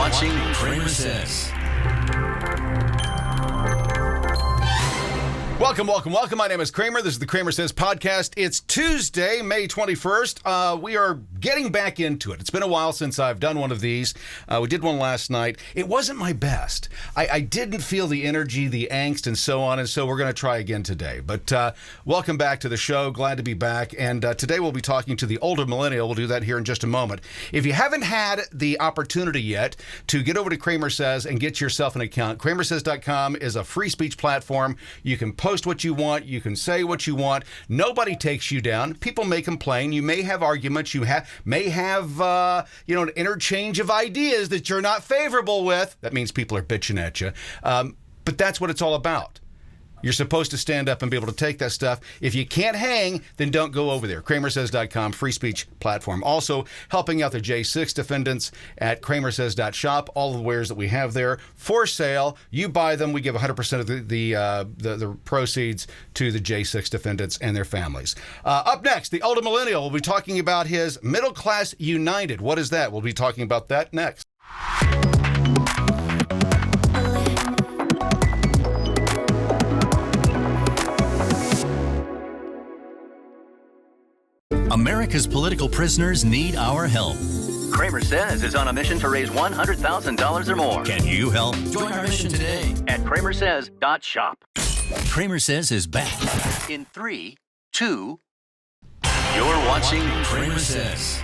watching CramerSez. Welcome. My name is Kramer. This is the CramerSez podcast. It's Tuesday, May 21st. We are getting back into it. It's been a while since I've done one of these. We did one last night. It wasn't my best. I didn't feel the energy, the angst, and so on, and so we're going to try again today. But welcome back to the show. Glad to be back. And today we'll be talking to the older millennial. We'll do that here in just a moment. If you haven't had the opportunity yet to get over to CramerSez and get yourself an account, CramerSez.com is a free speech platform. You can post what you want. You can say what you want. Nobody takes you down. People may complain. You may have arguments. You may have an interchange of ideas that you're not favorable with. That means people are bitching at you. But that's what it's all about. You're supposed to stand up and be able to take that stuff. If you can't hang, then don't go over there. CramerSez.com, free speech platform. Also, helping out the J6 defendants at CramerSez.shop. All the wares that we have there for sale. You buy them. We give 100% of the proceeds to the J6 defendants and their families. Up next, the older millennial will be talking about his Middle Class United. What is that? We'll be talking about that next. America's political prisoners need our help. CramerSez is on a mission to raise $100,000 or more. Can you help? Join our mission today at CramerSez.shop. CramerSez is back in 3, 2. You're watching CramerSez.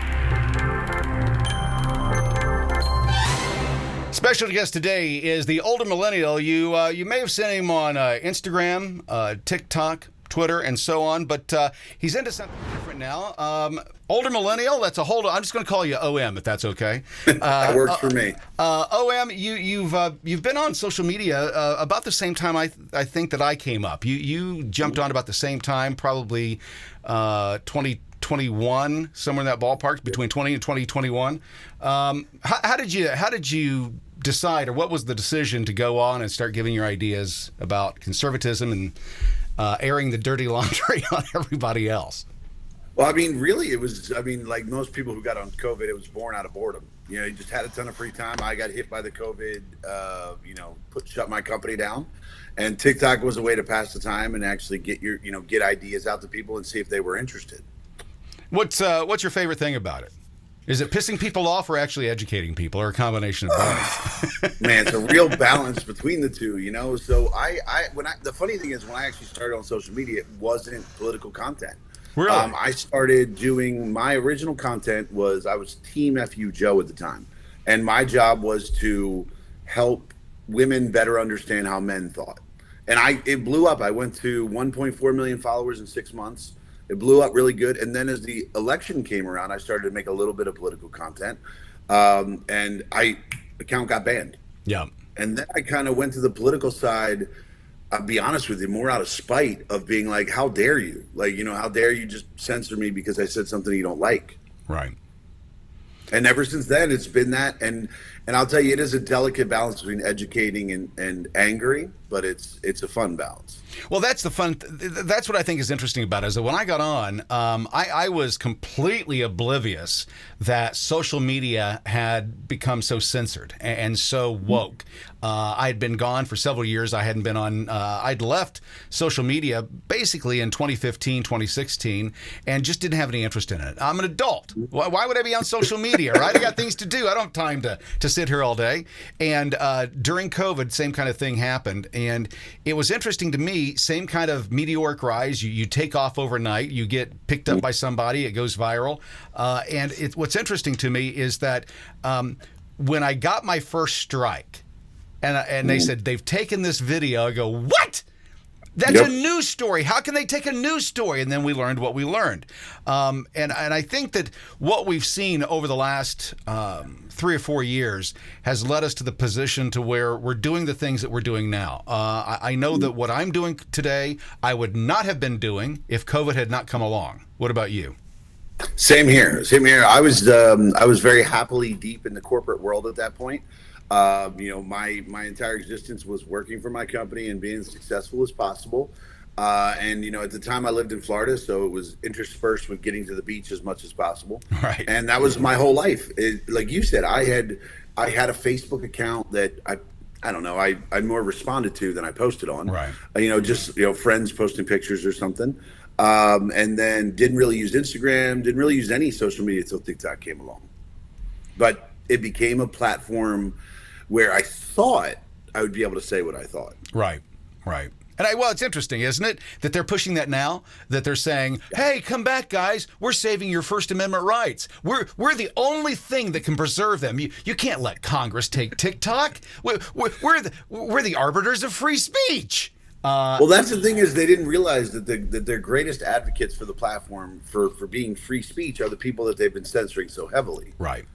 Special guest today is the older millennial. You may have seen him on Instagram, TikTok, Twitter, and so on, but he's into something different now. Older millennial, I'm just going to call you OM, if that's okay. That works for me. OM, you've been on social media about the same time I think that I came up. You jumped on about the same time, probably 2021, somewhere in that ballpark, between 20 and 2021. How did you decide, or what was the decision to go on and start giving your ideas about conservatism and airing the dirty laundry on everybody else? Well, I mean, really, like most people who got on COVID, it was born out of boredom. You just had a ton of free time. I got hit by the COVID, shut my company down. And TikTok was a way to pass the time and actually get ideas out to people and see if they were interested. What's your favorite thing about it? Is it pissing people off or actually educating people, or a combination of both? Man, it's a real balance between the two, So the funny thing is, when I actually started on social media, it wasn't political content. Really? I started doing my original content I was Team FU Joe at the time, and my job was to help women better understand how men thought. And it blew up. I went to 1.4 million followers in 6 months. It blew up really good. And then as the election came around, I started to make a little bit of political content. And account got banned. Yeah. And then I kind of went to the political side, I'll be honest with you, more out of spite of being like, how dare you? Like, how dare you just censor me because I said something you don't like? Right. And ever since then, it's been that. And I'll tell you, it is a delicate balance between educating and angering, but it's a fun balance. Well, that's the fun. That's what I think is interesting about it, is that when I got on, I was completely oblivious that social media had become so censored and so woke. I had been gone for several years. I hadn't been on. I'd left social media basically in 2015, 2016, and just didn't have any interest in it. I'm an adult. Why would I be on social media, right? I got things to do. I don't have time to sit here all day. And during COVID, same kind of thing happened. And it was interesting to me, same kind of meteoric rise. You take off overnight. You get picked up by somebody. It goes viral. And what's interesting to me is that when I got my first strike, and they said, they've taken this video, I go, what? That's a news story. How can they take a news story? And then we learned what we learned. And I think that what we've seen over the last 3 or 4 years has led us to the position to where we're doing the things that we're doing now. I know that what I'm doing today, I would not have been doing if COVID had not come along. What about you? Same here. I was very happily deep in the corporate world at that point. My entire existence was working for my company and being as successful as possible. And at the time I lived in Florida, so it was interspersed with getting to the beach as much as possible. Right. And that was my whole life. Like you said, I had I had a Facebook account that I don't know, I more responded to than I posted on. Right. Just friends posting pictures or something. And then didn't really use Instagram, didn't really use any social media until TikTok came along. But it became a platform where I thought I would be able to say what I thought. Right. And it's interesting, isn't it, that they're pushing that now, that they're saying, hey, come back, guys. We're saving your First Amendment rights. We're the only thing that can preserve them. You can't let Congress take TikTok. We're the arbiters of free speech. Well, that's the thing is they didn't realize that their greatest advocates for the platform for being free speech are the people that they've been censoring so heavily. Right.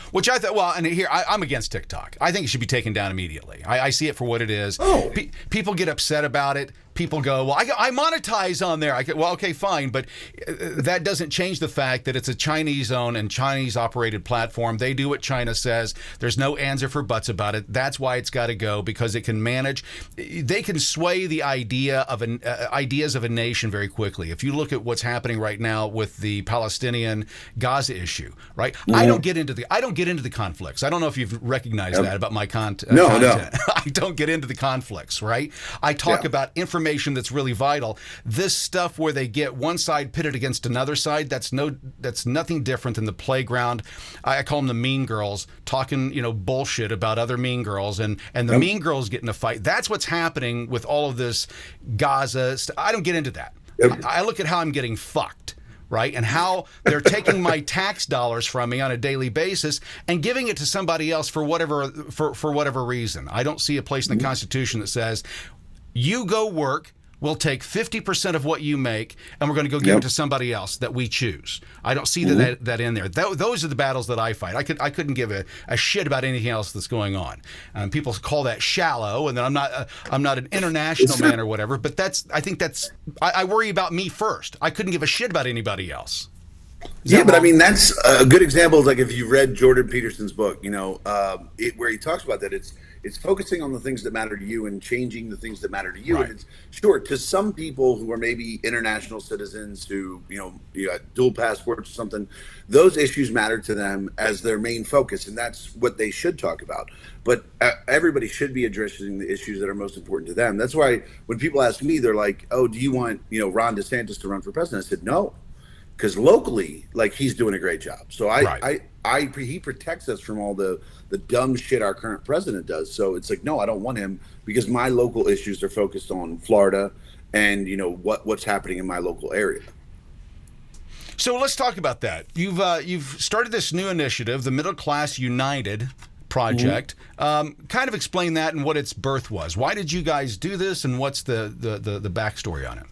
Which I thought, and here, I'm against TikTok. I think it should be taken down immediately. I see it for what it is. Oh. People get upset about it. People go, well, I monetize on there. Well, okay, fine. But that doesn't change the fact that it's a Chinese-owned and Chinese-operated platform. They do what China says. There's no ands or for buts about it. That's why it's got to go, because it can manage. They can sway the ideas of a nation very quickly. If you look at what's happening right now with the Palestinian Gaza issue, right? Mm-hmm. I don't get into the conflicts. I don't know if you've recognized that about my content. No. I don't get into the conflicts, right? I talk about information that's really vital. This stuff where they get one side pitted against another side, that's nothing different than the playground. I call them the mean girls talking, bullshit about other mean girls, and the mean girls get in a fight. That's what's happening with all of this Gaza. I don't get into that. I look at how I'm getting fucked. Right, and how they're taking my tax dollars from me on a daily basis and giving it to somebody else for whatever reason. I don't see a place in the Constitution that says, you go work, we'll take 50% of what you make, and we're going to go give it to somebody else that we choose. I don't see that in there. Those are the battles that I fight. I couldn't give a shit about anything else that's going on. People call that shallow, and then I'm not an international man or whatever. But I worry about me first. I couldn't give a shit about anybody else. But I mean, that's a good example. Like if you read Jordan Peterson's book, where he talks about that, it's focusing on the things that matter to you and changing the things that matter to you. Right. And it's sure to some people who are maybe international citizens who, you got dual passports or something, those issues matter to them as their main focus. And that's what they should talk about. But everybody should be addressing the issues that are most important to them. That's why when people ask me, they're like, oh, do you want, Ron DeSantis to run for president? I said, no. Because locally, he's doing a great job. So he protects us from all the dumb shit our current president does. So it's like, no, I don't want him because my local issues are focused on Florida and what's happening in my local area. So let's talk about that. You've started this new initiative, the Middle Class United Project. Kind of explain that and what its birth was. Why did you guys do this, and what's the backstory on it?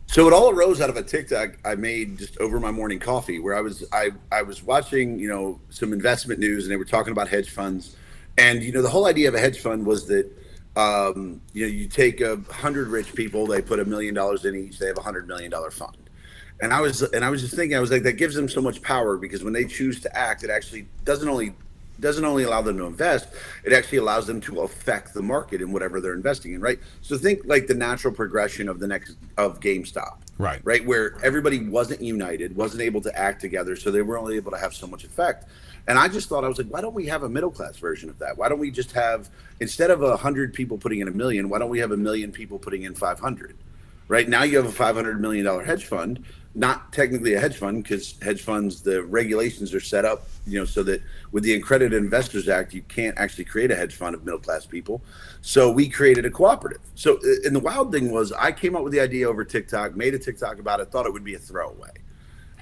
So it all arose out of a TikTok I made just over my morning coffee, where I was watching, some investment news, and they were talking about hedge funds, and the whole idea of a hedge fund was that, you take 100 rich people, they put $1 million in each, they have $100 million fund, and I was just thinking, I was like, that gives them so much power because when they choose to act, it actually doesn't only allow them to invest, it actually allows them to affect the market in whatever they're investing in, right? So think like the natural progression of GameStop, right? Where everybody wasn't united, wasn't able to act together, so they were only able to have so much effect. And I just thought, I was like, why don't we have a middle class version of that? Why don't we just have, instead of 100 people putting in $1 million, why don't we have 1 million people putting in 500? Right now you have a $500 million hedge fund, not technically a hedge fund because hedge funds, the regulations are set up, so that with the Accredited Investors Act, you can't actually create a hedge fund of middle class people. So we created a cooperative. So, and the wild thing was I came up with the idea over TikTok, made a TikTok about it, thought it would be a throwaway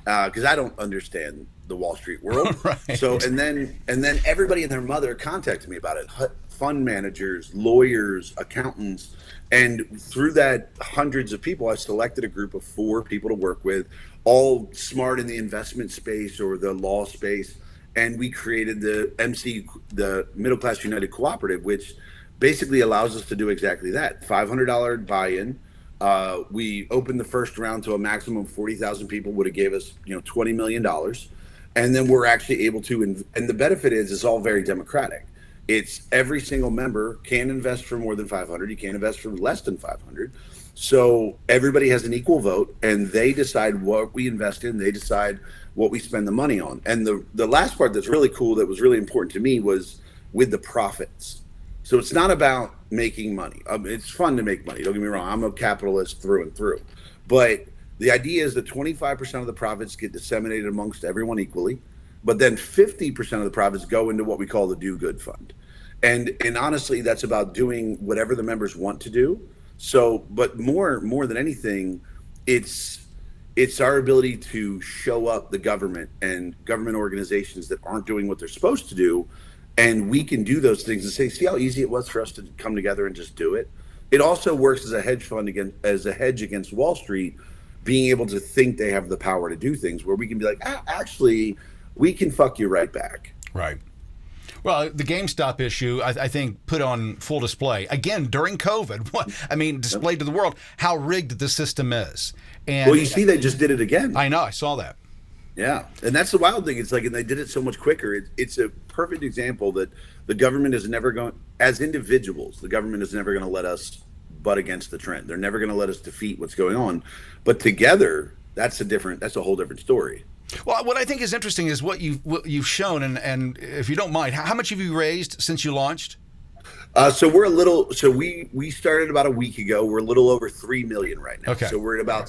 because I don't understand the Wall Street world. Right. So, and then everybody and their mother contacted me about it. Fund managers, lawyers, accountants. And through that, hundreds of people, I selected a group of 4 people to work with, all smart in the investment space or the law space. And we created the Middle Class United Cooperative, which basically allows us to do exactly that. $500 buy-in. We opened the first round to a maximum of 40,000 people, would have gave us, $20 million. And then we're actually able to, and the benefit is it's all very democratic. It's every single member can invest for more than 500. You can't invest for less than 500. So everybody has an equal vote, and they decide what we invest in. They decide what we spend the money on. And the last part that's really cool, that was really important to me, was with the profits. So it's not about making money. It's fun to make money. Don't get me wrong. I'm a capitalist through and through. But the idea is that 25% of the profits get disseminated amongst everyone equally, but then 50% of the profits go into what we call the Do Good Fund. And honestly, that's about doing whatever the members want to do. So, but more than anything, it's our ability to show up the government and government organizations that aren't doing what they're supposed to do. And we can do those things and say, see how easy it was for us to come together and just do it. It also works as a hedge fund as a hedge against Wall Street, being able to think they have the power to do things where we can be like, actually, we can fuck you right back. Right. Well, the GameStop issue, I think, put on full display, again, during COVID, displayed to the world how rigged the system is. And well, you see, they just did it again. I know, I saw that. Yeah, and that's the wild thing. It's like, and they did it so much quicker. It's a perfect example that the government is never going, as individuals, the government is never going to let us butt against the trend. They're never going to let us defeat what's going on. But together, that's a whole different story. Well, what I think is interesting is what you've shown, and if you don't mind, how much have you raised since you launched? So we started about a week ago. We're a little over 3 million right now. Okay. So we're at about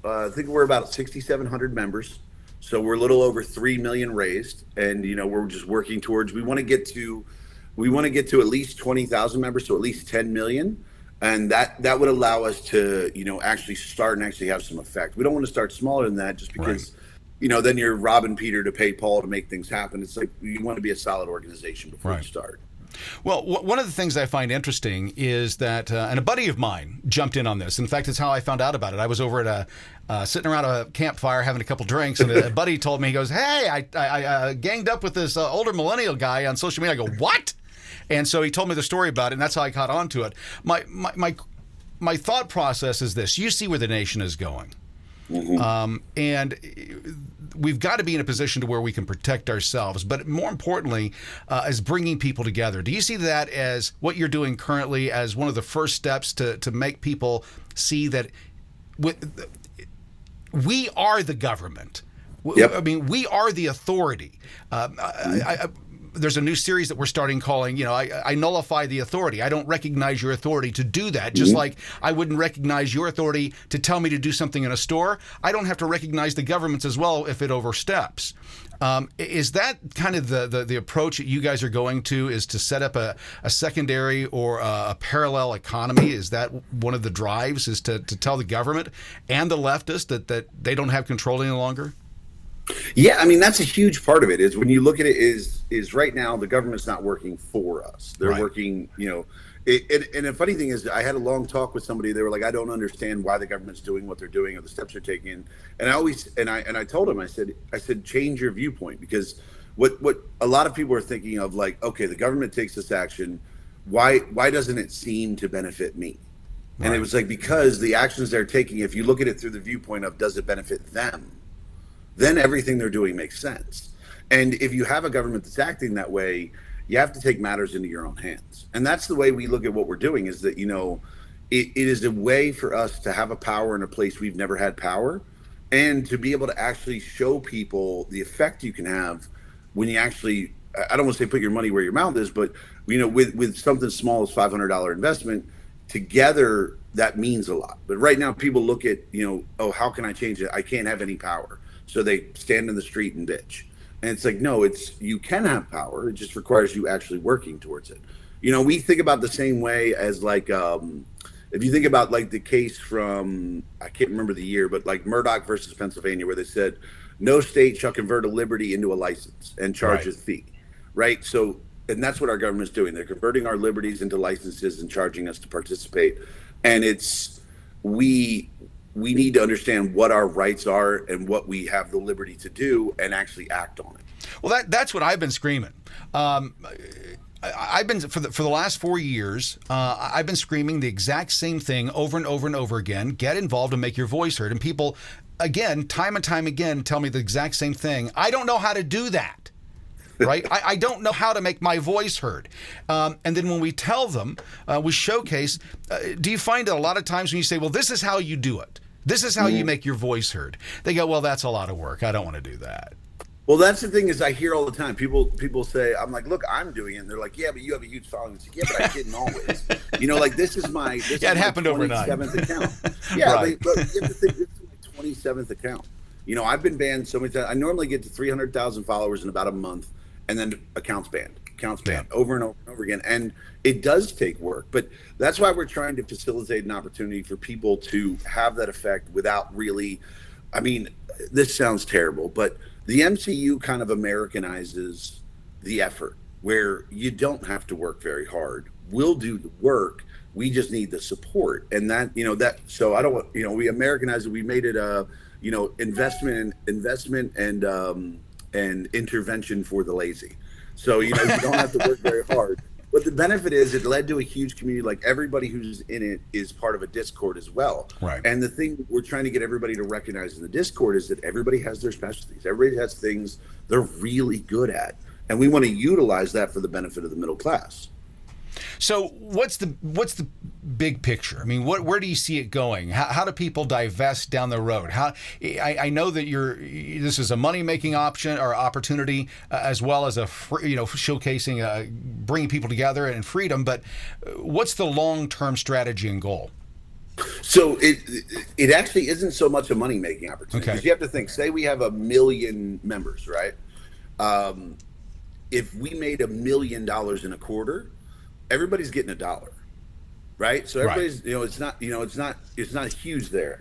I think we're about 6,700 members. So we're a little over 3 million raised, and we're just working towards. We want to get to at least 20,000 members, so at least 10 million, and that would allow us to actually start and actually have some effect. We don't want to start smaller than that, just because. Right. Then you're robbing Peter to pay Paul to make things happen. It's like you want to be a solid organization before you start. Well, one of the things I find interesting is that, and a buddy of mine jumped in on this. In fact, it's how I found out about it. I was over at sitting around a campfire having a couple drinks, and a buddy told me, he goes, "Hey, I ganged up with this older millennial guy on social media." I go, "What?" And so he told me the story about it, and that's how I caught on to it. My thought process is this: you see where the nation is going. Mm-hmm. And we've got to be in a position to where we can protect ourselves, but more importantly, is bringing people together. Do you see that as what you're doing currently as one of the first steps to make people see that we are the government? Yep. I mean, we are the authority. There's a new series that we're starting calling, I nullify the authority. I don't recognize your authority to do that. Just like I wouldn't recognize your authority to tell me to do something in a store. I don't have to recognize the government's as well if it oversteps. Is that kind of the approach that you guys are going to, is to set up a secondary or a parallel economy? Is that one of the drives, is to tell the government and the leftists that they don't have control any longer? Yeah, I mean, that's a huge part of it. Is when you look at it, is right now the government's not working for us. They're working, and the funny thing is, I had a long talk with somebody. They were like, "I don't understand why the government's doing what they're doing or the steps they're taking." And I told them, I said, change your viewpoint, because what a lot of people are thinking of, like, okay, the government takes this action. Why doesn't it seem to benefit me? Right. And it was like, because the actions they're taking, if you look at it through the viewpoint of does it benefit them, then everything they're doing makes sense. And if you have a government that's acting that way, you have to take matters into your own hands. And that's the way we look at what we're doing, is that, it is a way for us to have a power in a place we've never had power, and to be able to actually show people the effect you can have when you actually, I don't want to say put your money where your mouth is, but, with something small as $500 investment, together that means a lot. But right now people look at, oh, how can I change it? I can't have any power. So they stand in the street and bitch. And it's like, no, you can have power. It just requires you actually working towards it. We think about the same way as, like, if you think about, like, the case from, I can't remember the year, but like Murdoch versus Pennsylvania, where they said no state shall convert a liberty into a license and charge a fee, right? So, and that's what our government's doing. They're converting our liberties into licenses and charging us to participate. And we need to understand what our rights are and what we have the liberty to do, and actually act on it. Well, that's what I've been screaming. I've been for the last 4 years. I've been screaming the exact same thing over and over and over again. Get involved and make your voice heard. And people, again, time and time again, tell me the exact same thing. I don't know how to do that. Right? I don't know how to make my voice heard. And then when we tell them, we showcase, do you find that a lot of times when you say, well, this is how you do it, this is how you make your voice heard, they go, well, that's a lot of work. I don't want to do that. Well, that's the thing is I hear all the time. People say, I'm like, look, I'm doing it. And they're like, yeah, but you have a huge following. It's like, yeah, but I didn't always. Like this is my it happened overnight. 27th account. Yeah, Right. but you have to think this is my 27th account. I've been banned so many times. I normally get to 300,000 followers in about a month, and then accounts banned over and over and over again. And it does take work, but that's why we're trying to facilitate an opportunity for people to have that effect without really, this sounds terrible, but the MCU kind of Americanizes the effort where you don't have to work very hard. We'll do the work. We just need the support. And so I don't want, we Americanize it. We made it investment and intervention for the lazy. So, you don't have to work very hard. But the benefit is it led to a huge community. Like everybody who's in it is part of a Discord as well. Right. And the thing we're trying to get everybody to recognize in the Discord is that everybody has their specialties. Everybody has things they're really good at. And we want to utilize that for the benefit of the middle class. So what's the big picture? Where do you see it going? How do people divest down the road? I know that this is a money-making option or opportunity, as well as showcasing, bringing people together and freedom. But what's the long-term strategy and goal? So it actually isn't so much a money-making opportunity. Okay. Because you have to think, say we have 1 million members, right? If we made $1 million in a quarter, everybody's getting $1, right? So everybody's, it's not huge there.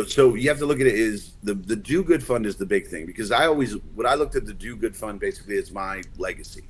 So you have to look at it is the Do Good Fund is the big thing, because I looked at the Do Good Fund basically as my legacy,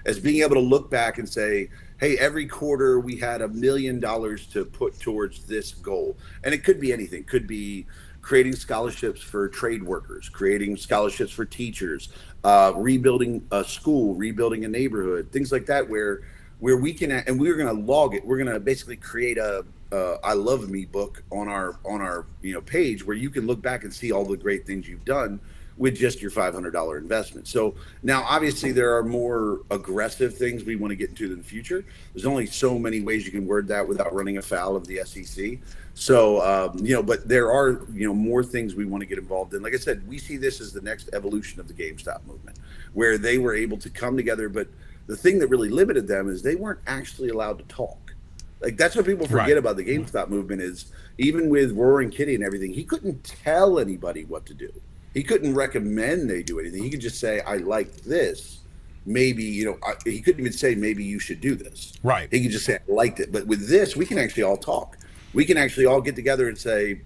as being able to look back and say, hey, every quarter we had $1 million to put towards this goal. And it could be anything. It could be creating scholarships for trade workers, creating scholarships for teachers, rebuilding a school, rebuilding a neighborhood, things like that, where we can, and we're going to log it. We're going to basically create a I Love Me book on our page where you can look back and see all the great things you've done with just your $500 investment. So now obviously there are more aggressive things we want to get into in the future. There's only so many ways you can word that without running afoul of the SEC. So but there are more things we want to get involved in. Like I said, we see this as the next evolution of the GameStop movement, where they were able to come together, but the thing that really limited them is they weren't actually allowed to talk. Like that's what people forget about the GameStop movement is even with Roaring Kitty and everything, he couldn't tell anybody what to do. He couldn't recommend they do anything. He could just say, I like this. Maybe, he couldn't even say, maybe you should do this. Right. He could just say, I liked it. But with this, we can actually all talk. We can actually all get together and say,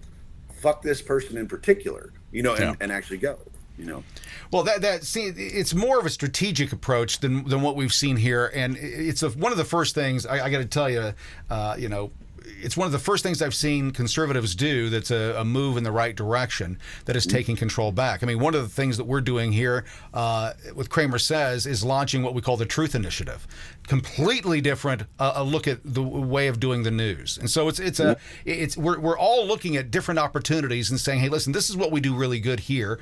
fuck this person in particular, and actually go. Well, it's more of a strategic approach than what we've seen here, and it's one of the first things I got to tell you. It's one of the first things I've seen conservatives do that's a move in the right direction that is taking control back. One of the things that we're doing here with CramerSez is launching what we call the Truth Initiative. Completely different a look at the way of doing the news. And so we're all looking at different opportunities and saying, hey, listen, this is what we do really good here.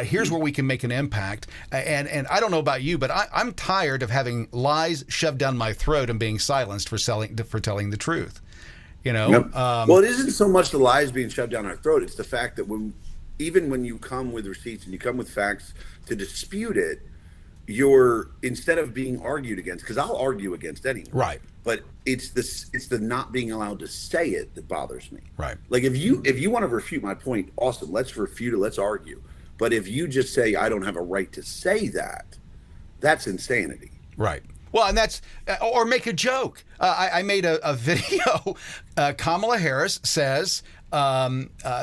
Here's where we can make an impact. And I don't know about you, but I'm tired of having lies shoved down my throat and being silenced for telling the truth. Yep. Well, it isn't so much the lies being shoved down our throat. It's the fact that even when you come with receipts and you come with facts to dispute it, you're, instead of being argued against, because I'll argue against anyone. Right. But it's the not being allowed to say it that bothers me. Right. Like if you want to refute my point, awesome. Let's refute it. Let's argue. But if you just say I don't have a right to say that, that's insanity. Right. Well, and that's, or make a joke. I made a video. Kamala Harris says,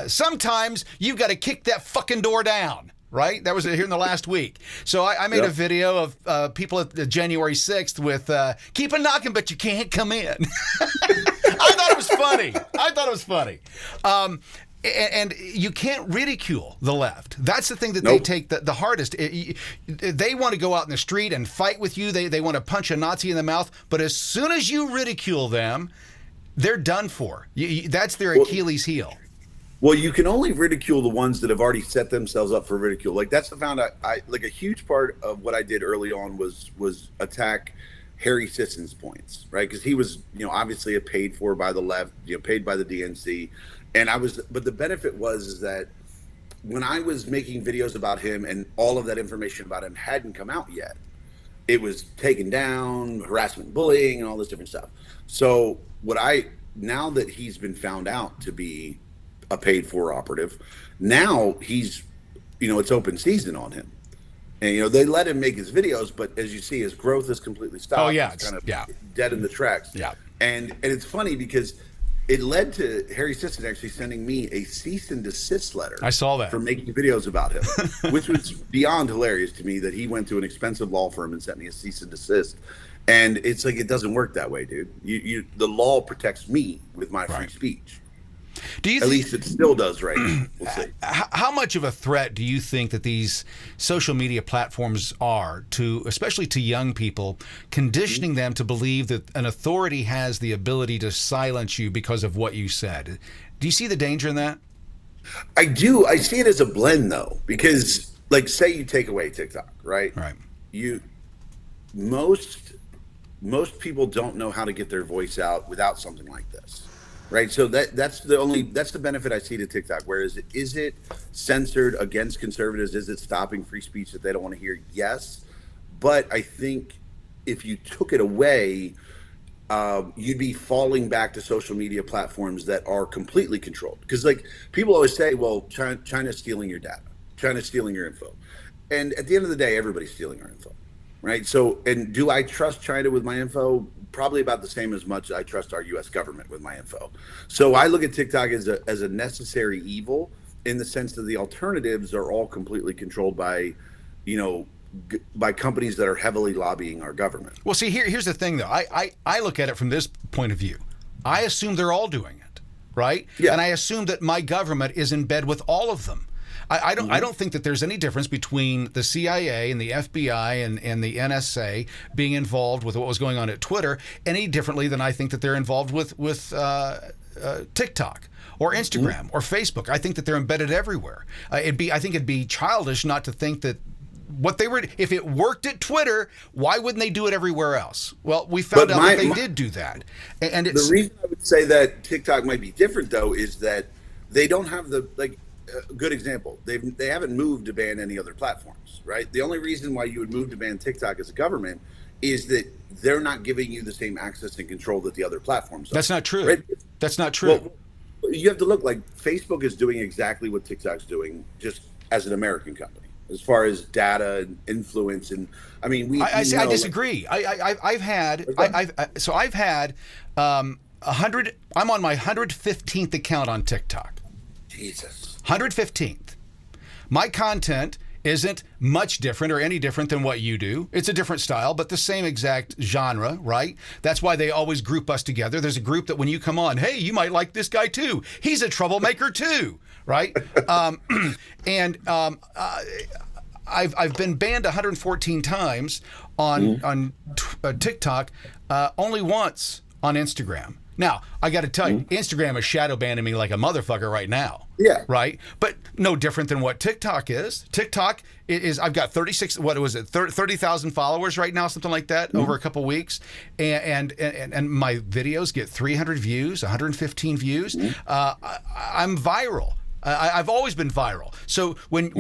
sometimes you've got to kick that fucking door down. Right? That was here in the last week. So I made a video of people at the January 6th with keep on knocking, but you can't come in. I thought it was funny. And you can't ridicule the left. That's the thing that they take the hardest. They want to go out in the street and fight with you. They want to punch a Nazi in the mouth. But as soon as you ridicule them, they're done for. That's their Achilles heel. Well, you can only ridicule the ones that have already set themselves up for ridicule. Like that's the found I like a huge part of what I did early on was attack Harry Sisson's points, right? Because he was, obviously paid for by the left, paid by the DNC. And but the benefit is that when I was making videos about him and all of that information about him hadn't come out yet, it was taken down, harassment, bullying, and all this different stuff. So now that he's been found out to be a paid for operative, now he's, it's open season on him. And, they let him make his videos, but as you see, his growth is completely stopped. Oh, yeah. It's kind of dead in the tracks. Yeah. And it's funny because it led to Harry Sisson actually sending me a cease and desist letter. I saw that. For making videos about him, which was beyond hilarious to me that he went to an expensive law firm and sent me a cease and desist. And it's like, it doesn't work that way, dude. The law protects me with my free speech. At least it still does right now. We'll see. How much of a threat do you think that these social media platforms are to, especially to young people, conditioning them to believe that an authority has the ability to silence you because of what you said? Do you see the danger in that? I do. I see it as a blend, though, because, like, say you take away TikTok, right? Right. Most people don't know how to get their voice out without something like this. Right. So that's the benefit I see to TikTok. Whereas is it censored against conservatives? Is it stopping free speech that they don't want to hear? Yes. But I think if you took it away, you'd be falling back to social media platforms that are completely controlled. Because like people always say, well, China's stealing your data. China's stealing your info. And at the end of the day, everybody's stealing our info. Right. So, and do I trust China with my info? Probably about the same as much as I trust our U.S. government with my info. So I look at TikTok as a necessary evil in the sense that the alternatives are all completely controlled by, by companies that are heavily lobbying our government. Well, see, here's the thing, though. I look at it from this point of view. I assume they're all doing it, right? Yeah. And I assume that my government is in bed with all of them. I don't think that there's any difference between the CIA and the FBI and the NSA being involved with what was going on at Twitter any differently than I think that they're involved with TikTok or Instagram or Facebook. I think that they're embedded everywhere. I think it'd be childish not to think that if it worked at Twitter, why wouldn't they do it everywhere else? Well, we found out that they did do that. And it's, the reason I would say that TikTok might be different, though, is that they don't have a good example. They haven't moved to ban any other platforms, right? The only reason why you would move to ban TikTok as a government is that they're not giving you the same access and control that the other platforms are. That's not true. Right? That's not true. Well, you have to look like Facebook is doing exactly what TikTok's doing, just as an American company, as far as data and influence. And I mean, I disagree. I've had 100. I'm on my 115th account on TikTok. Jesus. 115th. My content isn't much different or any different than what you do. It's a different style, but the same exact genre, right? That's why they always group us together. There's a group that when you come on, hey, you might like this guy too. He's a troublemaker too, right? I've been banned 114 times on TikTok, only once on Instagram. Now, I got to tell you, Instagram is shadow banning me like a motherfucker right now. Yeah. Right? But no different than what TikTok is. TikTok is, I've got 30,000 followers right now, something like that, over a couple weeks. And my videos get 300 views, 115 views. I'm viral. I've always been viral. So when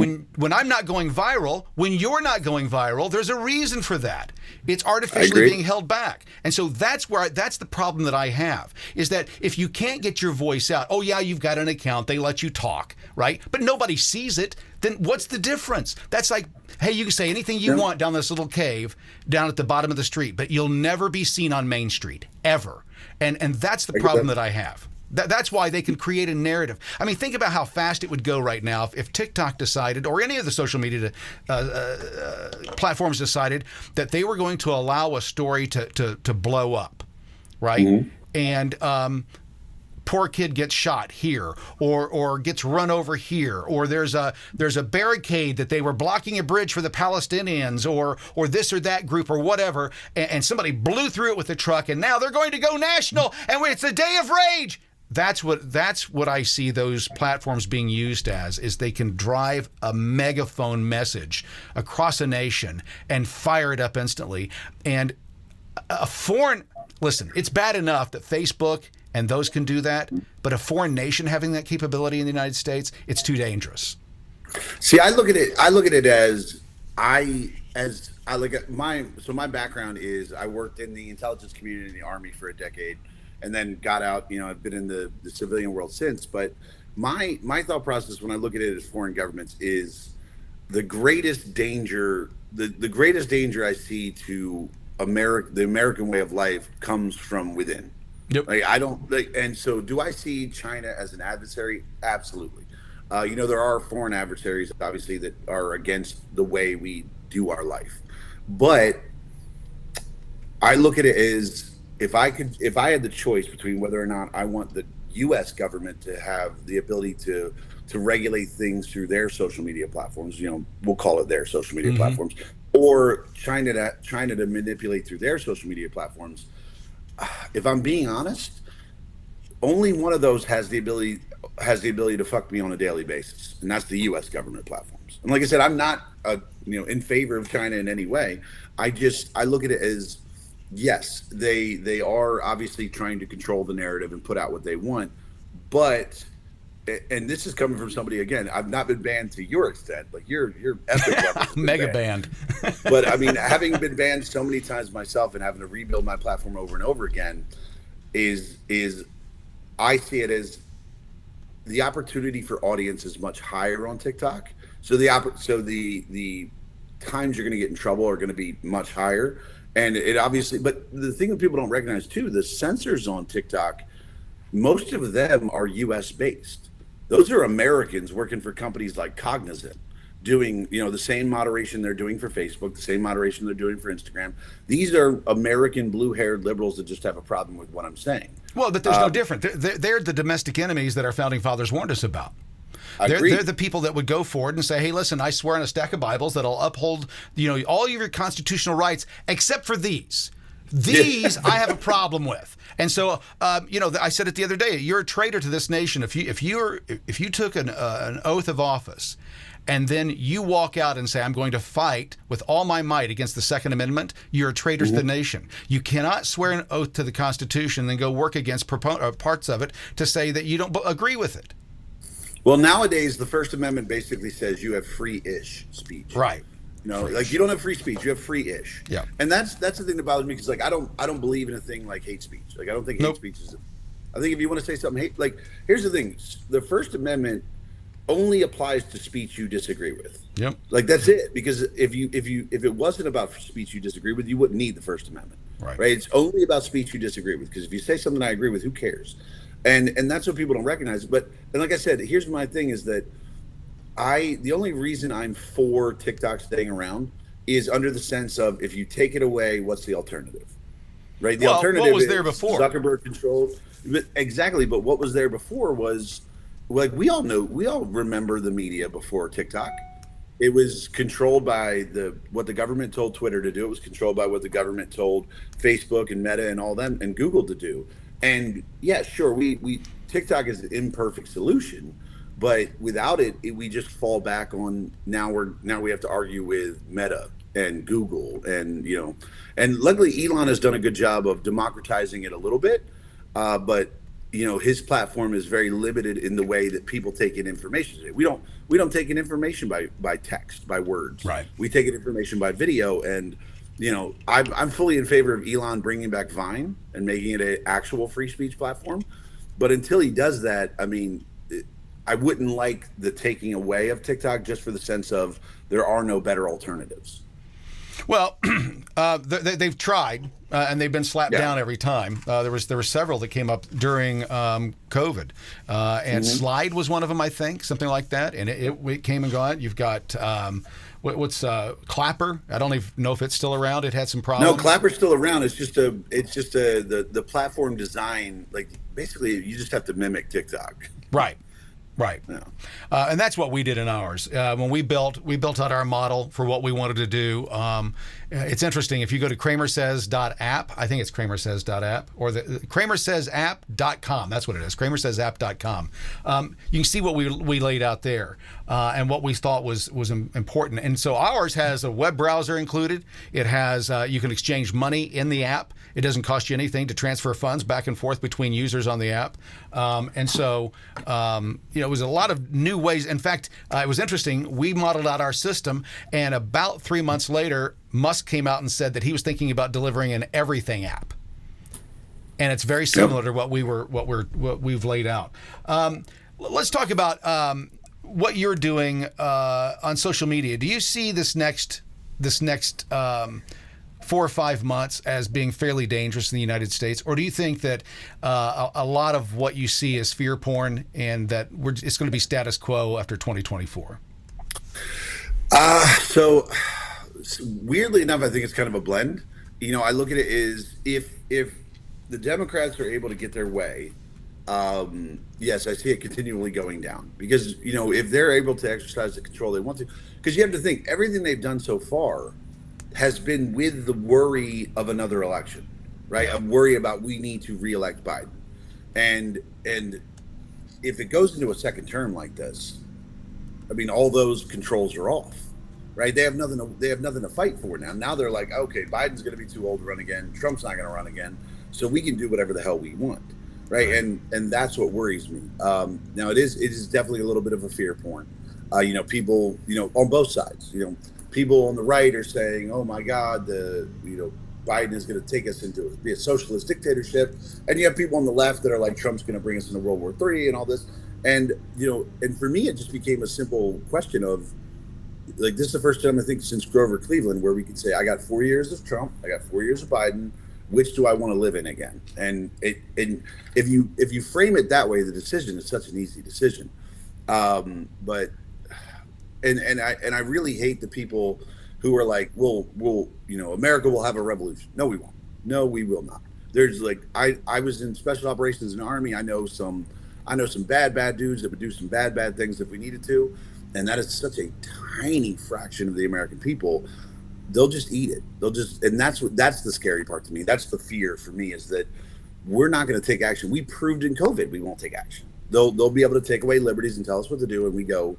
I'm not going viral, when you're not going viral, there's a reason for that. It's artificially being held back. And so that's the problem that I have, is that if you can't get your voice out, oh yeah, you've got an account, they let you talk, right? But nobody sees it, then what's the difference? That's like, hey, you can say anything you want down this little cave down at the bottom of the street, but you'll never be seen on Main Street, ever. And that's the problem that I have. That's why they can create a narrative. I mean, think about how fast it would go right now if TikTok decided, or any of the social media platforms decided that they were going to allow a story to blow up, right? And poor kid gets shot here, or gets run over here, or there's a barricade that they were blocking a bridge for the Palestinians, or this or that group or whatever, and somebody blew through it with a truck, and now they're going to go national, and it's a day of rage. That's what I see those platforms being used as, is they can drive a megaphone message across a nation and fire it up instantly. And listen, it's bad enough that Facebook and those can do that, but a foreign nation having that capability in the United States, it's too dangerous. See, I look at it. I look at it as I look at my background is I worked in the intelligence community in the Army for a decade, and then got out. I've been in the civilian world since. But my thought process when I look at it as foreign governments is the greatest danger. The greatest danger I see to the American way of life comes from within. Yep. Like I don't like, and so do I see China as an adversary? Absolutely. There are foreign adversaries, obviously, that are against the way we do our life. But I look at it as if I had the choice between whether or not I want the U.S. government to have the ability to regulate things through their social media platforms, we'll call it their social media platforms, or China to manipulate through their social media platforms. If I'm being honest, only one of those has the ability to fuck me on a daily basis, and that's the U.S. government platforms. And like I said, I'm not in favor of China in any way. I look at it as, yes, they are obviously trying to control the narrative and put out what they want, but, and this is coming from somebody, again, I've not been banned to your extent, like your epic level mega banned. But I mean, having been banned so many times myself and having to rebuild my platform over and over again is I see it as the opportunity for audience is much higher on TikTok. So the times you're going to get in trouble are going to be much higher. And it obviously, but the thing that people don't recognize too, the censors on TikTok, most of them are US based. Those are Americans working for companies like Cognizant, doing, the same moderation they're doing for Facebook, the same moderation they're doing for Instagram. These are American blue-haired liberals that just have a problem with what I'm saying. Well, but there's no different. They're the domestic enemies that our founding fathers warned us about. They're the people that would go forward and say, hey, listen, I swear on a stack of Bibles that I'll uphold, all of your constitutional rights except for these. These I have a problem with. And so, I said it the other day, you're a traitor to this nation. If you took an oath of office and then you walk out and say, I'm going to fight with all my might against the Second Amendment, you're a traitor to the nation. You cannot swear an oath to the Constitution and then go work against parts of it to say that you don't agree with it. Well, nowadays, the First Amendment basically says you have free-ish speech. Right. Like you don't have free speech, you have free-ish. Yeah. And that's the thing that bothers me, because like I don't believe in a thing like hate speech. Like I don't think hate speech is. I think if you want to say something like, here's the thing: the First Amendment only applies to speech you disagree with. Yep. Like that's it. Because if it wasn't about speech you disagree with, you wouldn't need the First Amendment. Right. It's only about speech you disagree with. Because if you say something I agree with, who cares? And that's what people don't recognize. And like I said, here's my thing is that the only reason I'm for TikTok staying around is under the sense of, if you take it away, what's the alternative? Right? The alternative what was there before? Zuckerberg controlled. Exactly. But what was there before was, like, we all remember the media before TikTok. It was controlled by what the government told Twitter to do. It was controlled by what the government told Facebook and Meta and all them and Google to do. And yeah, sure, we TikTok is an imperfect solution, but without it, we just fall back on now we have to argue with Meta and Google, and and luckily Elon has done a good job of democratizing it a little bit, but his platform is very limited in the way that people take in information today. We don't take in information by text, by words. Right. We take in information by video, and I'm fully in favor of Elon bringing back Vine and making it an actual free speech platform. But until he does that, I mean, I wouldn't like the taking away of TikTok, just for the sense of there are no better alternatives. Well, they've tried, and they've been slapped down every time. There were several that came up during COVID, and Slide was one of them, I think, something like that. And it came and gone. You've got what's Clapper? I don't even know if it's still around. It had some problems. No, Clapper's still around. It's just the platform design. Like basically, you just have to mimic TikTok. Right. Yeah. And that's what we did in ours. When we built out our model for what we wanted to do. It's interesting. If you go to CramerSez.app, I think it's CramerSez.app, or the CramerSezApp.com. That's what it is. CramerSezApp.com. You can see what we laid out there, and what we thought was important. And so ours has a web browser included. It has you can exchange money in the app. It doesn't cost you anything to transfer funds back and forth between users on the app. And so was a lot of new ways. In fact, it was interesting. We modeled out our system, and about 3 months later, Musk came out and said that he was thinking about delivering an everything app. And it's very similar to what we've laid out. Let's talk about what you're doing on social media. Do you see this next 4 or 5 months as being fairly dangerous in the United States, or do you think that a lot of what you see is fear porn and that it's going to be status quo after 2024? So weirdly enough, I think it's kind of a blend. I look at it as if the Democrats are able to get their way, yes, I see it continually going down because, if they're able to exercise the control they want to, because you have to think everything they've done so far has been with the worry of another election, right? A worry about we need to reelect Biden. And if it goes into a second term like this, I mean, all those controls are off, right? They have nothing to fight for now. Now they're like, okay, Biden's going to be too old to run again. Trump's not going to run again. So we can do whatever the hell we want, right? And that's what worries me. Now it is definitely a little bit of a fear porn. People, on both sides, people on the right are saying, "Oh my God, Biden is going to take us into be a socialist dictatorship," and you have people on the left that are like, "Trump's going to bring us into World War III and all this." And and for me, it just became a simple question of, like, this is the first time I think since Grover Cleveland where we could say, "I got 4 years of Trump, I got 4 years of Biden. Which do I want to live in again?" And if you frame it that way, the decision is such an easy decision. But I really hate the people who are like, well, America will have a revolution. No, we won't. No, we will not. There's like, I was in special operations in the Army. I know some bad dudes that would do some bad things if we needed to. And that is such a tiny fraction of the American people. They'll just eat it. And that's the scary part to me. That's the fear for me, is that we're not going to take action. We proved in COVID we won't take action. They'll be able to take away liberties and tell us what to do, and we go,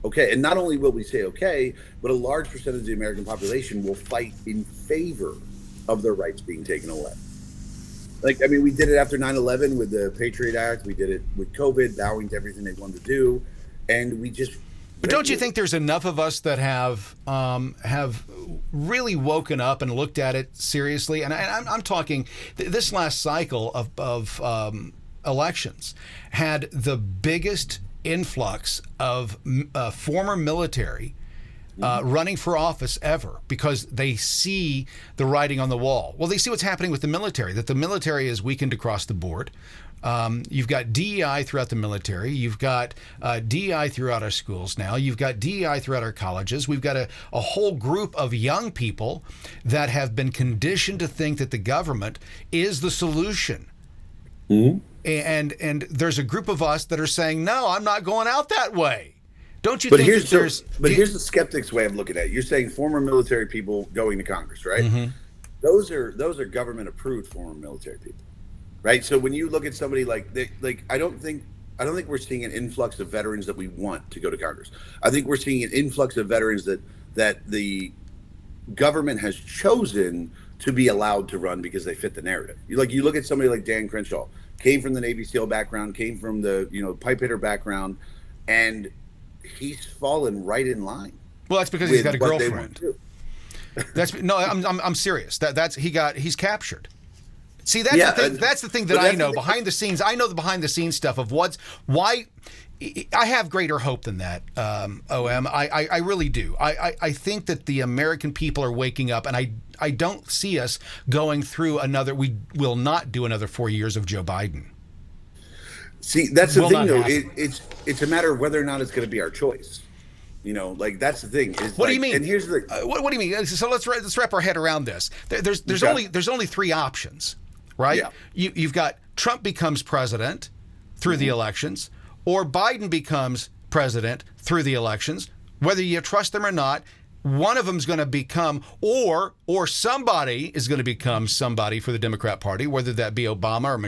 okay. And not only will we say okay, but a large percentage of the American population will fight in favor of their rights being taken away. Like, I mean, we did it after 9/11 with the Patriot Act. We did it with COVID, bowing to everything they wanted to do, and we just. But don't you think there's enough of us that have really woken up and looked at it seriously? And I'm talking this last cycle of elections had the biggest influx of former military running for office ever, because they see the writing on the wall. Well, they see what's happening with the military, that the military is weakened across the board. You've got DEI throughout the military. You've got DEI throughout our schools now. You've got DEI throughout our colleges. We've got a whole group of young people that have been conditioned to think that the government is the solution. Mm-hmm. And there's a group of us that are saying, no, I'm not going out that way. Don't you think here's the skeptic's way of looking at it. You're saying former military people going to Congress, right? Mm-hmm. Those are government approved former military people. Right. So when you look at somebody I don't think we're seeing an influx of veterans that we want to go to Congress. I think we're seeing an influx of veterans that the government has chosen to be allowed to run because they fit the narrative. You look at somebody like Dan Crenshaw, came from the Navy SEAL background, came from the pipe hitter background, and he's fallen right in line. Well, that's because he's got a girlfriend. I'm serious. He's captured. See, that's the thing. That's the thing that I know behind the scenes. I know the behind the scenes stuff of why. I have greater hope than that, OM. I really do. I think that the American people are waking up, and I don't see us going through another. We will not do another 4 years of Joe Biden. See, that's the thing, though. It's a matter of whether or not it's going to be our choice. That's the thing. What do you mean? And here's the. What do you mean? So let's wrap our head around this. There's only three options. Right? Yeah. You've got Trump becomes president through the elections, or Biden becomes president through the elections. Whether you trust them or not, one of them's going to become, or somebody is going to become somebody for the Democrat Party, whether that be Obama or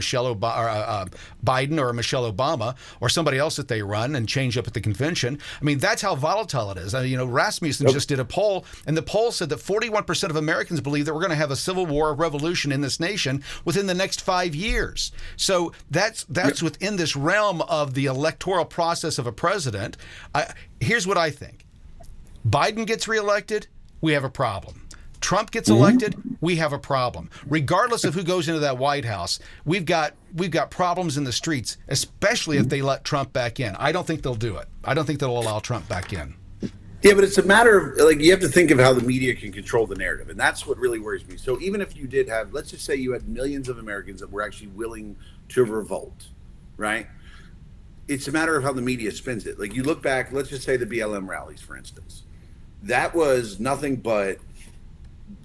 Biden or Michelle Obama or somebody else that they run and change up at the convention. I mean, that's how volatile it is. Rasmussen just did a poll, and the poll said that 41% of Americans believe that we're going to have a civil war, a revolution in this nation within the next 5 years. So that's within this realm of the electoral process of a president. Here's what I think. Biden gets reelected, we have a problem. Trump gets elected, we have a problem. Regardless of who goes into that White House, we've got problems in the streets, especially if they let Trump back in. I don't think they'll do it. I don't think they'll allow Trump back in. Yeah, but it's a matter of, you have to think of how the media can control the narrative, and that's what really worries me. So even if you did have, let's just say you had millions of Americans that were actually willing to revolt, right? It's a matter of how the media spins it. You look back, let's just say the BLM rallies, for instance. That was nothing but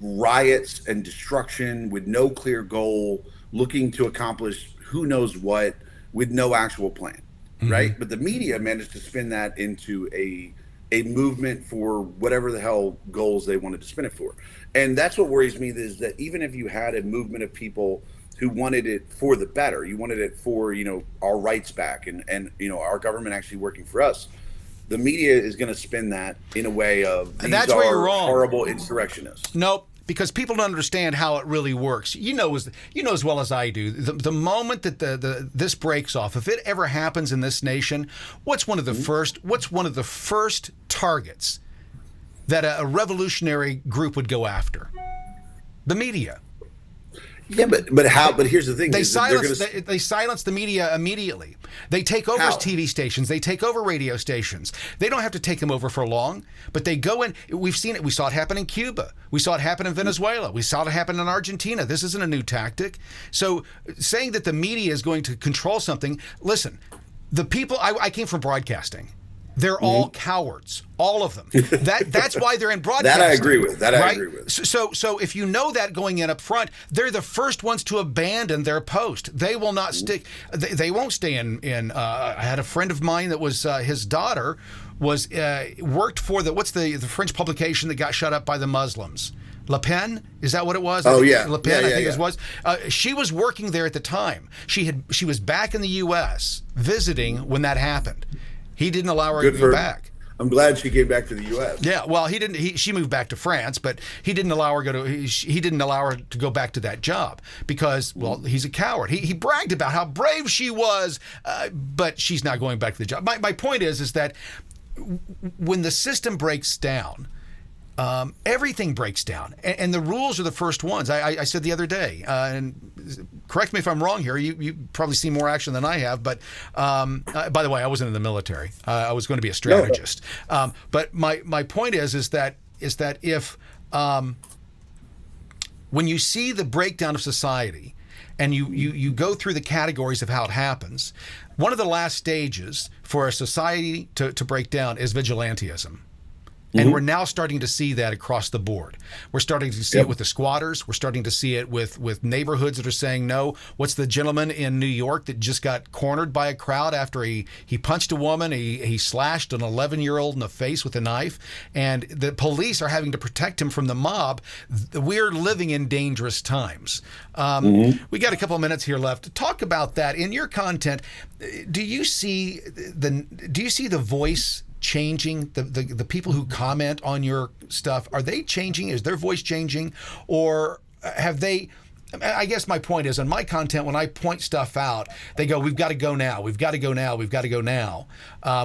riots and destruction with no clear goal, looking to accomplish who knows what with no actual plan, right? But the media managed to spin that into a movement for whatever the hell goals they wanted to spin it for. And that's what worries me, is that even if you had a movement of people who wanted it for the better, you wanted it for, our rights back and our government actually working for us, the media is going to spin that in a way of these that's where you're wrong. Horrible insurrectionists. Nope, because people don't understand how it really works. You know as well as I do. The moment that this breaks off, if it ever happens in this nation, what's one of the first targets that a revolutionary group would go after? The media. Yeah, but how? But here's the thing: they silence the media immediately. They take over TV stations. They take over radio stations. They don't have to take them over for long, but they go in. We've seen it. We saw it happen in Cuba. We saw it happen in Venezuela. We saw it happen in Argentina. This isn't a new tactic. So saying that the media is going to control something, listen, the people. I came from broadcasting. They're all cowards, all of them. That's why they're in broadcasting. That I agree with. I agree with. So if you know that going in up front, they're the first ones to abandon their post. They will not stick. They won't stay in. I had a friend of mine that was his daughter was worked for what's the French publication that got shut up by the Muslims. Le Pen, is that what it was? Oh yeah, Le Pen. I think it was. She was working there at the time. She was back in the U.S. visiting when that happened. He didn't allow her to go back. I'm glad she came back to the U.S. Yeah, well, he didn't. She moved back to France, but he didn't allow her he didn't allow her to go back to that job because, well, he's a coward. He bragged about how brave she was, but she's not going back to the job. My point is that when the system breaks down, everything breaks down, and the rules are the first ones. I said the other day, and correct me if I'm wrong here. You probably see more action than I have, but by the way, I wasn't in the military. I was going to be a strategist. No. But my point is that if when you see the breakdown of society, and you go through the categories of how it happens, one of the last stages for a society to break down is vigilantism. And we're now starting to see that across the board. We're starting to see it with the squatters. We're starting to see it with neighborhoods that are saying no. What's the gentleman in New York that just got cornered by a crowd after he punched a woman? He slashed an 11-year-old in the face with a knife, and the police are having to protect him from the mob. We're living in dangerous times. We got a couple of minutes here left to talk about that. In your content, do you see the voice changing? The people who comment on your stuff, are they changing? Is their voice changing, or have they? I guess my point is, on my content, when I point stuff out, they go, "We've got to go now. We've got to go now. We've got to go now.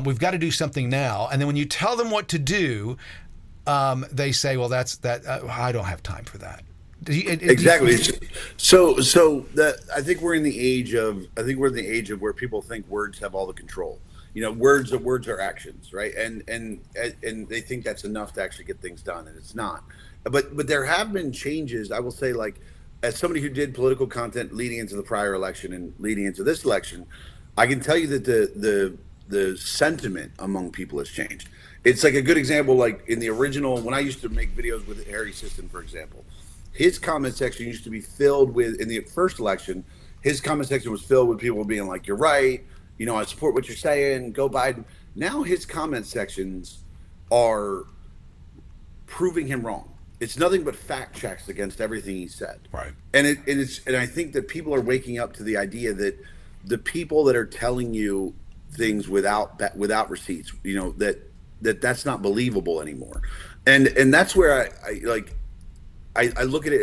We've got to do something now." And then when you tell them what to do, they say, "Well, that's that. I don't have time for that." Exactly. So that I think we're in the age of where people think words have all the control. Words are actions, right? And they think that's enough to actually get things done, and it's not. But there have been changes. I will say, as somebody who did political content leading into the prior election and leading into this election, I can tell you that the sentiment among people has changed. It's like a good example, in the original, when I used to make videos with Harry Sisson, for example, his comment section used to be filled with, in the first election, his comment section was filled with people being like, "You're right. I support what you're saying. Go Biden." Now his comment sections are proving him wrong. It's nothing but fact checks against everything he said. Right. And I think that people are waking up to the idea that the people that are telling you things without receipts, that's not believable anymore. And that's where I look at it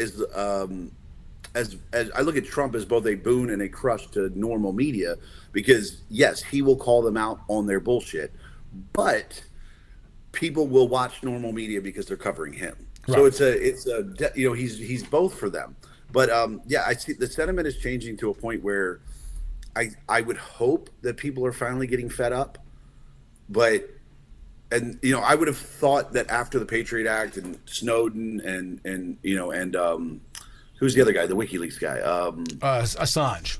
as I look at Trump as both a boon and a crush to normal media, because yes, he will call them out on their bullshit, but people will watch normal media because they're covering him. Right. So he's both for them. But I see the sentiment is changing to a point where I would hope that people are finally getting fed up. But I would have thought that after the Patriot Act and Snowden and who's the other guy, the WikiLeaks guy, Assange.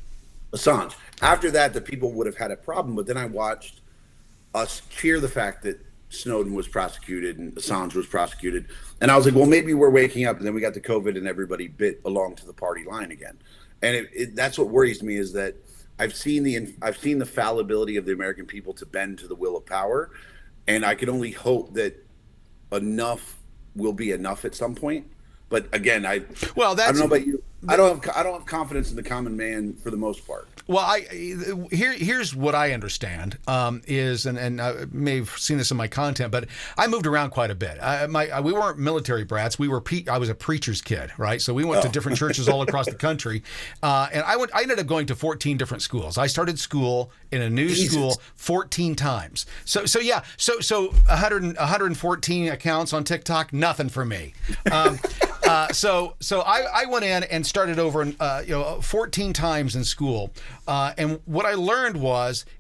After that, the people would have had a problem. But then I watched us cheer the fact that Snowden was prosecuted and Assange was prosecuted, and I was like, well, maybe we're waking up. And then we got the COVID, and everybody bit along to the party line again. And that's what worries me, is that I've seen the fallibility of the American people to bend to the will of power, and I can only hope that enough will be enough at some point. But again, I don't know about you. I don't have confidence in the common man for the most part. Well, here's what I understand is, and I may have seen this in my content, but I moved around quite a bit. We weren't military brats. I was a preacher's kid, right? So we went to different churches all across the country, and I ended up going to 14 different schools. I started school in a new school 14 times. So 114 accounts on TikTok, nothing for me. So I went in and started over 14 times in school, and what I learned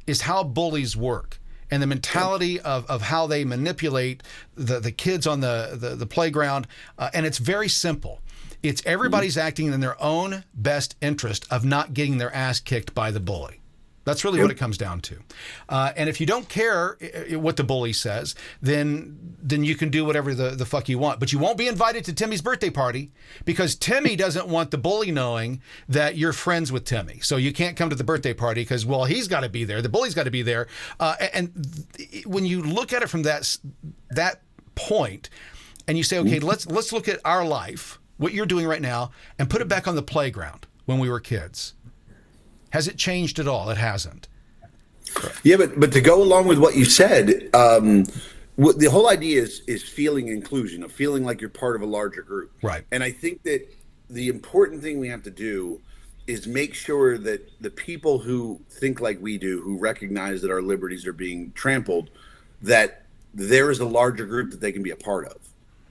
is how bullies work and the mentality of how they manipulate the kids on the playground, and it's very simple. It's everybody's acting in their own best interest of not getting their ass kicked by the bully. That's really what it comes down to. And if you don't care what the bully says, then you can do whatever the fuck you want. But you won't be invited to Timmy's birthday party because Timmy doesn't want the bully knowing that you're friends with Timmy. So you can't come to the birthday party because, well, he's got to be there. The bully's got to be there. And when you look at it from that point and you say, okay, let's look at our life, what you're doing right now, and put it back on the playground when we were kids. Has it changed at all? It hasn't. Yeah, but to go along with what you said, the whole idea is feeling inclusion, of feeling like you're part of a larger group. Right. And I think that the important thing we have to do is make sure that the people who think like we do, who recognize that our liberties are being trampled, that there is a larger group that they can be a part of.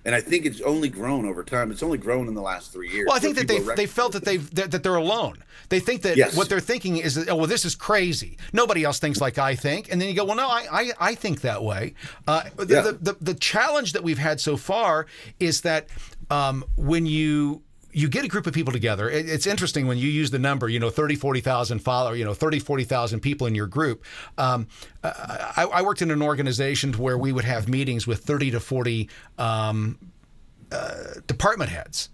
And I think it's only grown over time. It's only grown in the last 3 years. Well, I think that they felt that they're alone. They think that what they're thinking is that, oh, well, this is crazy. Nobody else thinks like I think. And then you go, well, no, I think that way. The challenge that we've had so far is that when you get a group of people together, it's interesting when you use the number, 30, 40,000 followers, 30, 40,000 people in your group. I worked in an organization where we would have meetings with 30 to 40 department heads.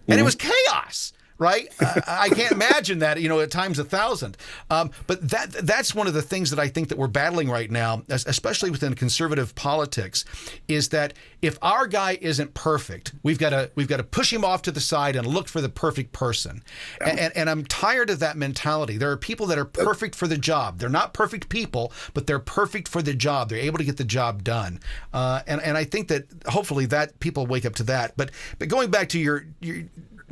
And it was chaos. Right? I can't imagine that, at times 1,000. But that's one of the things that I think that we're battling right now, especially within conservative politics, is that if our guy isn't perfect, we've got to push him off to the side and look for the perfect person. And I'm tired of that mentality. There are people that are perfect for the job. They're not perfect people, but they're perfect for the job. They're able to get the job done. And I think that hopefully that people wake up to that. But going back to your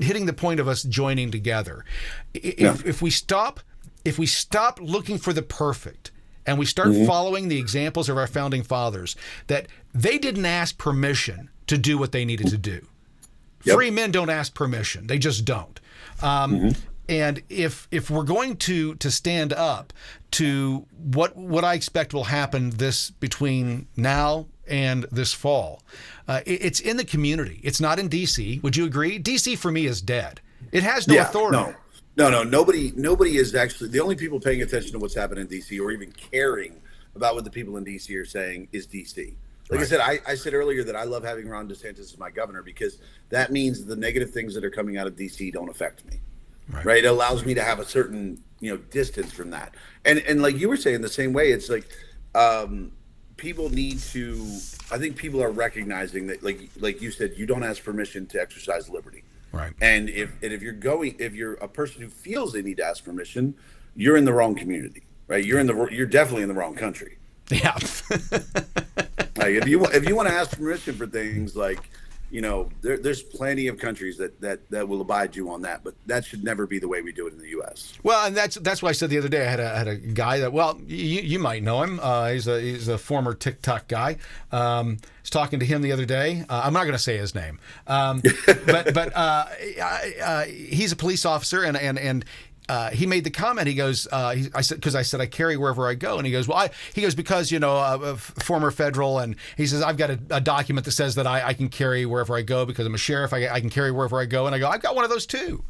hitting the point of us joining together. If we stop looking for the perfect and we start following the examples of our founding fathers, that they didn't ask permission to do what they needed to do. Free men don't ask permission. They just don't. And if we're going to stand up to what I expect will happen between now and this fall, it's in the community. It's not in D.C. Would you agree? D.C. for me is dead. It has no authority. No. Nobody is actually, the only people paying attention to what's happening in D.C. or even caring about what the people in D.C. are saying is D.C. Like I said, I said earlier that I love having Ron DeSantis as my governor because that means the negative things that are coming out of D.C. don't affect me. Right? It allows me to have a certain, distance from that. And like you were saying, the same way, it's like, people need to. I think people are recognizing that, like you said, you don't ask permission to exercise liberty. Right. And if you're a person who feels they need to ask permission, you're in the wrong community, right? You're definitely in the wrong country. Yeah. Like if you want to ask permission for things, like, there's plenty of countries that will abide you on that, but that should never be the way we do it in the U.S. Well, and that's what I said the other day. I had a guy that, well, you might know him. He's a former TikTok guy. I was talking to him the other day. I'm not going to say his name, but he's a police officer, and he made the comment. He goes, I said I carry wherever I go, and he goes, well, because former federal, and he says I've got a document that says that I can carry wherever I go because I'm a sheriff. I can carry wherever I go, and I go, I've got one of those too.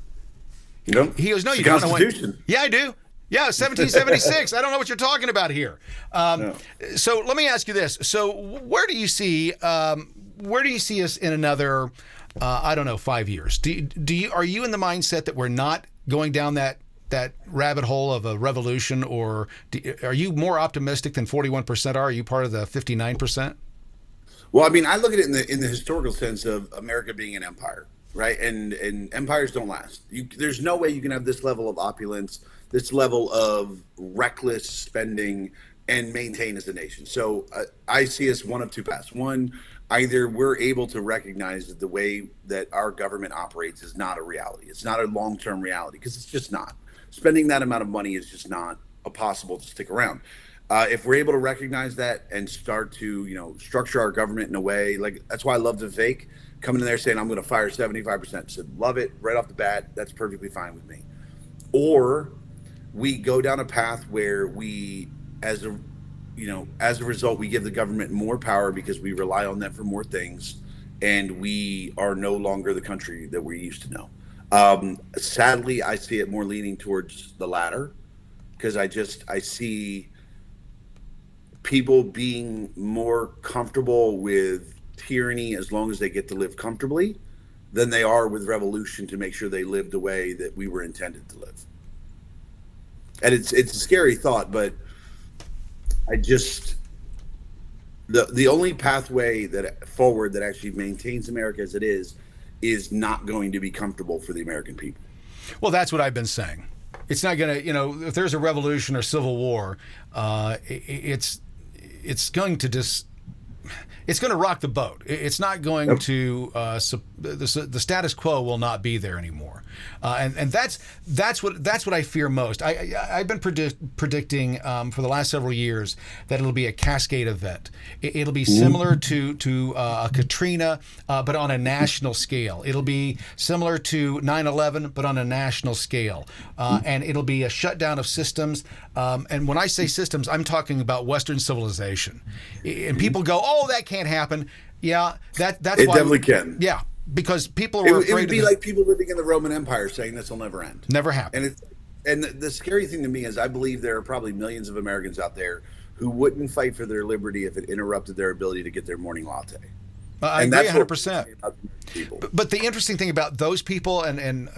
He goes, no, you don't. Constitution. Yeah, I do. Yeah, 1776. I don't know what you're talking about here. No. So let me ask you this. So where do you see us in another, 5 years? Are you in the mindset that we're not going down that rabbit hole of a revolution, or are you more optimistic than 41% are? Are you part of the 59%? Well, I mean, I look at it in the historical sense of America being an empire, right? And empires don't last. There's no way you can have this level of opulence, this level of reckless spending, and maintain as a nation. So I see us one of two paths. One, either we're able to recognize that the way that our government operates is not a reality. It's not a long-term reality, because it's just not. Spending that amount of money is just not possible to stick around. If we're able to recognize that and start to, structure our government in a way, like, that's why I love Vivek coming in there saying, I'm going to fire 75%. Said, love it right off the bat. That's perfectly fine with me. Or we go down a path where we, as a result, we give the government more power because we rely on them for more things, and we are no longer the country that we used to know. Sadly, I see it more leaning towards the latter, because I see people being more comfortable with tyranny as long as they get to live comfortably than they are with revolution to make sure they live the way that we were intended to live. And it's a scary thought, but the only pathway forward that actually maintains America as it is not going to be comfortable for the American people. Well, that's what I've been saying. It's not going to, if there's a revolution or civil war, it's going to it's going to rock the boat. It's not going to the status quo will not be there anymore, and that's what I fear most. I've been predicting for the last several years that it'll be a cascade event. It'll be similar to Katrina, but on a national scale. It'll be similar to 9/11, but on a national scale, and it'll be a shutdown of systems. And when I say systems, I'm talking about Western civilization. And people go, "Oh, that can't happen." Yeah, that's why it definitely can. Yeah, because people are afraid. It would be like people living in the Roman Empire saying this will never end. Never happen. And the scary thing to me is I believe there are probably millions of Americans out there who wouldn't fight for their liberty if it interrupted their ability to get their morning latte. I agree 100%. But the interesting thing about those people, and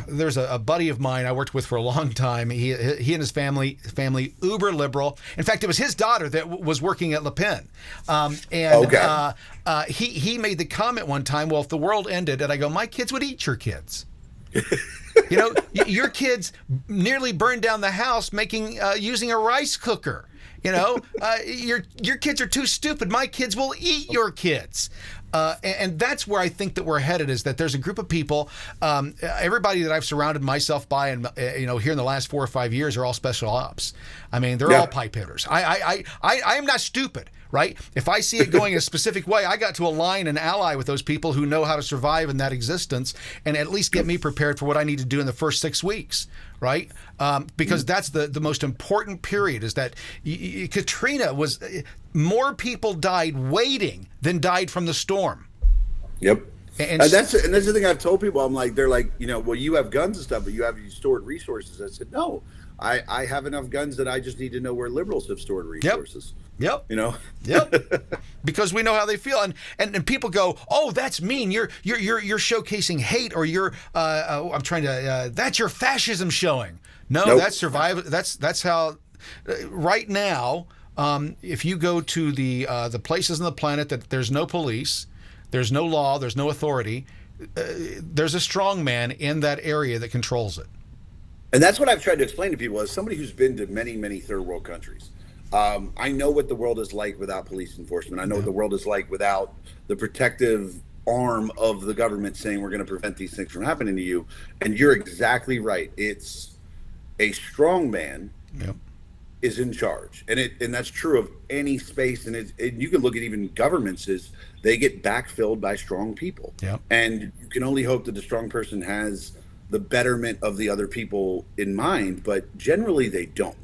there's a buddy of mine I worked with for a long time. He and his family uber liberal. In fact, it was his daughter that was working at Le Pen. He made the comment one time, well, if the world ended, and I go, my kids would eat your kids. Your kids nearly burned down the house using a rice cooker. Your kids are too stupid. My kids will eat your kids. And that's where I think that we're headed, is that there's a group of people, everybody that I've surrounded myself by, and here in the last 4 or 5 years are all special ops. I mean, they're all pipe hitters. I am not stupid, right? If I see it going a specific way, I got to align and ally with those people who know how to survive in that existence, and at least get me prepared for what I need to do in the first 6 weeks, right? Because that's the most important period, is that Katrina was, more people died waiting than died from the storm. Yep. And that's the thing I've told people. I'm like, they're like, well, you have guns and stuff, but you have stored resources. I said, no, I have enough guns that I just need to know where liberals have stored resources. Yep. Yep. Because we know how they feel, and people go, oh, that's mean. You're showcasing hate, or that's your fascism showing. No, that's survival. That's how. Right now, if you go to the places on the planet that there's no police, there's no law, there's no authority, there's a strong man in that area that controls it. And that's what I've tried to explain to people as somebody who's been to many, many third world countries. I know what the world is like without police enforcement. I know what the world is like without the protective arm of the government saying we're going to prevent these things from happening to you. And you're exactly right. It's a strong man is in charge. And that's true of any space. And you can look at even governments is they get backfilled by strong people. And you can only hope that the strong person has the betterment of the other people in mind, but generally they don't.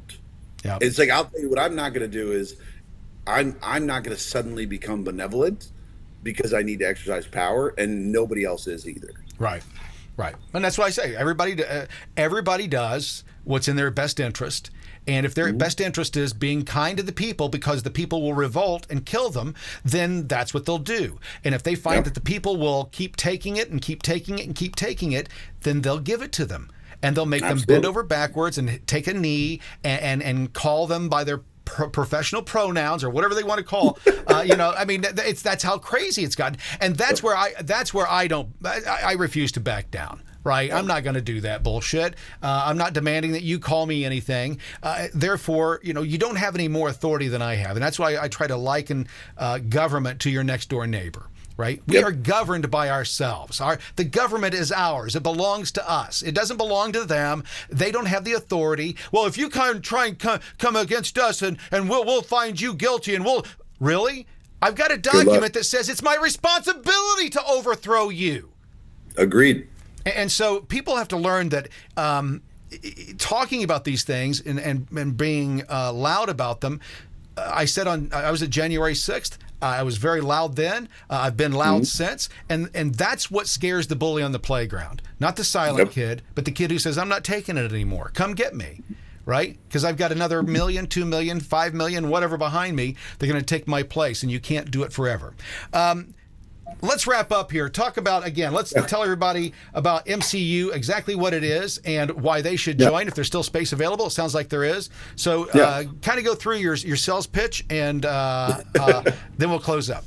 It's like, I'll tell you what I'm not going to do is I'm not going to suddenly become benevolent because I need to exercise power, and nobody else is either. Right. And that's why I say everybody does what's in their best interest. And if their best interest is being kind to the people because the people will revolt and kill them, then that's what they'll do. And if they find that the people will keep taking it and keep taking it and keep taking it, then they'll give it to them. And they'll make them bend over backwards and take a knee and call them by their professional pronouns or whatever they want to call. I mean, that's how crazy it's gotten. And that's where I refuse to back down. Right. I'm not going to do that bullshit. I'm not demanding that you call me anything. Therefore, you don't have any more authority than I have. And that's why I try to liken government to your next door neighbor. Right. We are governed by ourselves. The government is ours. It belongs to us. It doesn't belong to them. They don't have the authority. Well, if you try and come against us and we'll find you guilty and we'll really. I've got a document that says it's my responsibility to overthrow you. Agreed. And so people have to learn that talking about these things and being loud about them. I was at January 6th. I was very loud then. I've been loud since. And that's what scares the bully on the playground. Not the silent kid, but the kid who says, I'm not taking it anymore. Come get me. Right? Because I've got another 1 million, 2 million, 5 million, whatever behind me. They're going to take my place, and you can't do it forever. Let's wrap up here. Talk about, again, let's tell everybody about MCU, exactly what it is and why they should join if there's still space available. It sounds like there is. So kind of go through your sales pitch and then we'll close up.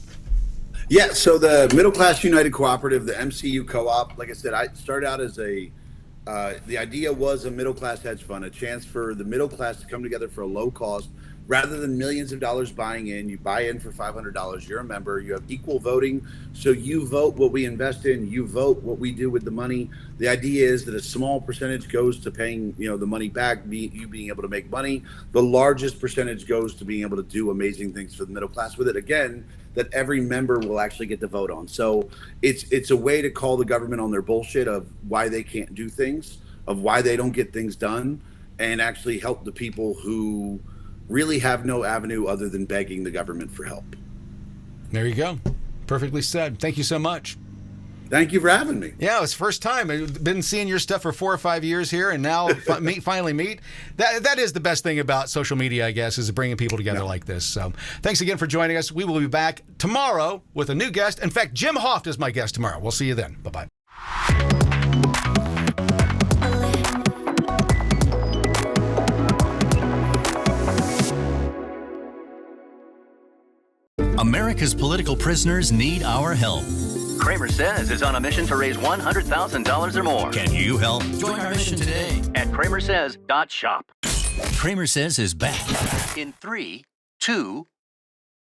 Yeah, so the Middle Class United Cooperative, the MCU Co-op, like I said, I started out as the idea was a middle class hedge fund, a chance for the middle class to come together for a low cost. Rather than millions of dollars buying in, you buy in for $500. You're a member. You have equal voting. So you vote what we invest in. You vote what we do with the money. The idea is that a small percentage goes to paying, the money back, you being able to make money. The largest percentage goes to being able to do amazing things for the middle class with it. Again, that every member will actually get to vote on. So it's a way to call the government on their bullshit of why they can't do things, of why they don't get things done, and actually help the people who really have no avenue other than begging the government for help. There you go. Perfectly said. Thank you so much. Thank you for having me. Yeah, it's the first time. I've been seeing your stuff for 4 or 5 years here, and now finally meet. That is the best thing about social media, I guess, is bringing people together like this. So thanks again for joining us. We will be back tomorrow with a new guest. In fact, Jim Hoft is my guest tomorrow. We'll see you then. Bye-bye. America's political prisoners need our help. CramerSez is on a mission to raise $100,000 or more. Can you help? Join our mission today at CramerSez.shop. CramerSez is back in 3, 2,